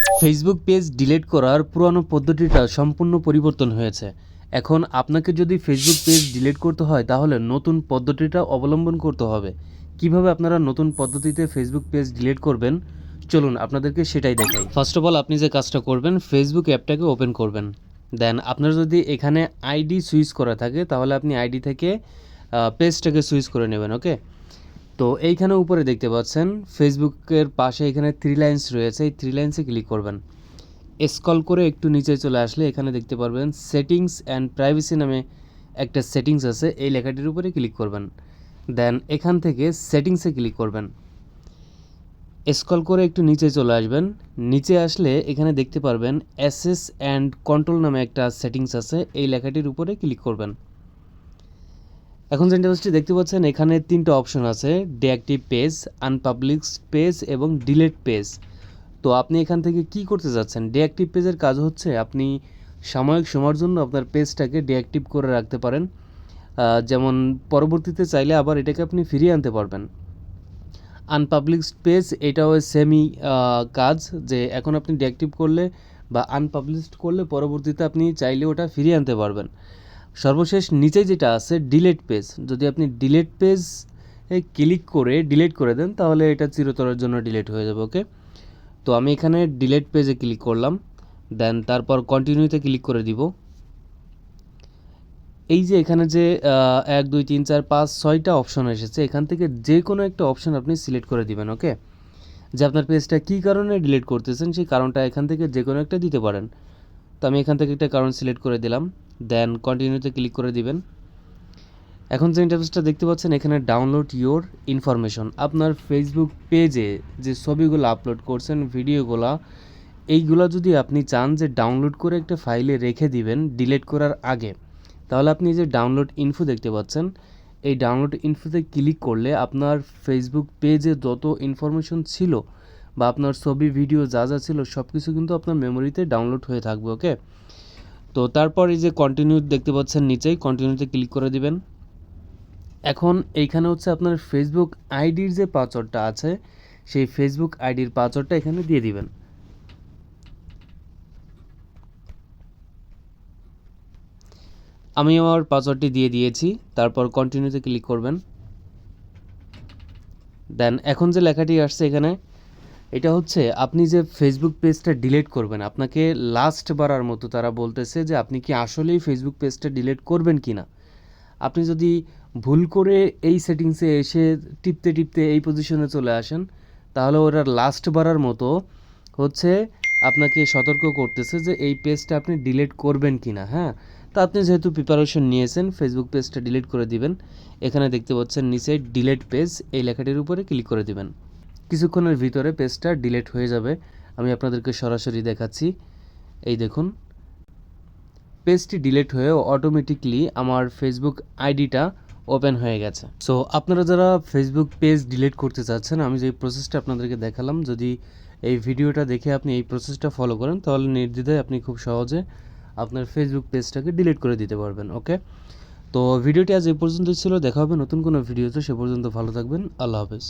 Facebook page delete করার পুরানো পদ্ধতিটা সম্পূর্ণ পরিবর্তন হয়েছে। এখন আপনাকে যদি ফেসবুক পেজ ডিলিট করতে হয় তাহলে নতুন পদ্ধতিটা অবলম্বন করতে হবে। কিভাবে আপনারা নতুন পদ্ধতিতে ফেসবুক পেজ ডিলিট করবেন, চলুন আপনাদেরকে সেটাই দেখাই। ফার্স্ট অফ অল আপনি যে কাজটা করবেন, ফেসবুক অ্যাপটাকে ওপেন করবেন। দেন আপনার যদি এখানে আইডি সুইচ করা থাকে তাহলে আপনি আইডি থেকে পেজটাকে সুইচ করে নেবেন। ওকে, তো এইখানে উপরে দেখতে পাচ্ছেন ফেসবুকের পাশে এখানে 3 লাইন্স রয়েছে, এই 3 লাইন্সে ক্লিক করবেন। স্ক্রল করে একটু নিচে চলে আসলে এখানে দেখতে পারবেন সেটিংস অ্যান্ড প্রাইভেসি নামে একটা সেটিংস আছে, এই লেখাটির উপরে ক্লিক করবেন। দেন এখান থেকে সেটিংসে ক্লিক করবেন। স্ক্রল করে একটু নিচে চলে আসবেন। নিচে আসলে এখানে দেখতে পারবেন অ্যাসেস অ্যান্ড কন্ট্রোল নামে একটা সেটিংস আছে, এই লেখাটির উপরে ক্লিক করবেন। এখন যে ইন্টারফেসটি দেখতে পাচ্ছেন এখানে 3টা অপশন আছে, ডিঅ্যাক্টিভ পেজ, আনপাবলিশ পেজ এবং ডিলিট পেজ। তো আপনি এখান থেকে কি করতে যাচ্ছেন? ডিঅ্যাক্টিভ পেজের কাজ হচ্ছে আপনি সাময়িক সময়ের জন্য আপনার পেজটাকে ডিঅ্যাক্টিভ করে রাখতে পারেন, যেমন পরবর্তীতে চাইলে আবার এটাকে আপনি ফিরিয়ে আনতে পারবেন। আনপাবলিশড পেজ এটাও সেমি কাজ, যে এখন আপনি ডিঅ্যাক্টিভ করলে বা আনপাবলিশড করলে পরবর্তীতে আপনি চাইলে ওটা ফিরিয়ে আনতে পারবেন। সর্বশেষ নিচে যেটা আছে ডিলিট পেজ, যদি আপনি ডিলিট পেজ ক্লিক করে ডিলিট করে দেন তাহলে এটা চিরতরের জন্য ডিলিট হয়ে যাবে। ওকে, তো আমি এখানে ডিলিট পেজে ক্লিক করলাম, দেন তারপর কন্টিনিউতে ক্লিক করে দিব। এই যে এখানে যে 1 2 3 4 5 6টা অপশন এসেছে, এখান থেকে যে কোনো একটা অপশন আপনি সিলেক্ট করে দিবেন। ওকে, যে আপনার পেজটা কী কারণে ডিলিট করতেছেন সেই কারণটা এখান থেকে যে কোনো একটা দিতে পারেন। তো আমি এখান থেকে একটা কারণ সিলেক্ট করে দিলাম, দেন কন্টিনিউতে ক্লিক করে দিবেন। এখন যে ইন্টারফেসটা দেখতে পাচ্ছেন এখানে ডাউনলোড ইওর ইনফরমেশন, আপনার ফেসবুক পেজে যে ছবিগুলো আপলোড করছেন, ভিডিওগুলো, এইগুলো যদি আপনি চান যে ডাউনলোড করে একটা ফাইলে রেখে দিবেন ডিলিট করার আগে, তাহলে আপনি যে ডাউনলোড ইনফো দেখতে পাচ্ছেন, এই ডাউনলোড ইনফোতে ক্লিক করলে আপনার ফেসবুক পেজে যত ইনফরমেশন ছিল বা আপনার ছবি ভিডিও যা যা ছিল সব কিছু কিন্তু আপনার মেমোরিতে ডাউনলোড হয়ে থাকবে। ওকে, তো তারপর এই যে কন্টিনিউ দেখতে পাচ্ছেন নিচেই, কন্টিনিউতে ক্লিক করে দিবেন। এখন এইখানে হচ্ছে আপনার ফেসবুক আইডির যে পাসওয়ার্ডটা আছে সেই ফেসবুক আইডির পাসওয়ার্ডটা এখানে দিয়ে দিবেন। আমি আমার পাসওয়ার্ডটি দিয়ে দিয়েছি, তারপর কন্টিনিউতে ক্লিক করবেন। দেন এখন যে লেখাটি আসছে এখানে, এটা হচ্ছে আপনি যে ফেসবুক পেজটা ডিলিট করবেন, আপনাকে লাস্ট বারার মতো তারা বলতেছে যে আপনি কি আসলেই ফেসবুক পেজটা ডিলিট করবেন কি না। আপনি যদি ভুল করে এই সেটিংসে এসে টিপতে টিপতে এই পজিশনে চলে আসেন তাহলে ওরা লাস্ট বারার মতো হচ্ছে আপনাকে সতর্ক করতেছে যে এই পেজটা আপনি ডিলিট করবেন কি না। হ্যাঁ, তো আপনি যেহেতু প্রিপারেশন নিয়েছেন ফেসবুক পেজটা ডিলিট করে দিবেন, এখানে দেখতে পাচ্ছেন নিচে ডিলিট পেজ, এই লেখাটির উপরে ক্লিক করে দিবেন। কিছুক্ষণের ভিতরে পেজটা ডিলিট হয়ে যাবে। আমি আপনাদেরকে সরাসরি দেখাচ্ছি, এই দেখুন পেজটি ডিলিট হয়ে অটোমেটিকলি আমার ফেসবুক আইডিটা ওপেন হয়ে গেছে। সো আপনারা যারা ফেসবুক পেজ ডিলিট করতে চাচ্ছেন, আমি যে প্রসেসটা আপনাদেরকে দেখালাম, যদি এই ভিডিওটা দেখে আপনি এই প্রসেসটা ফলো করেন তাহলে নির্দ্বিধায় আপনি খুব সহজে আপনার ফেসবুক পেজটাকে ডিলিট করে দিতে পারবেন। ওকে, তো ভিডিওটি আজ এই পর্যন্তই ছিল, দেখা হবে নতুন কোনো ভিডিওতে, সে পর্যন্ত ভালো থাকবেন, আল্লাহ হাফেজ।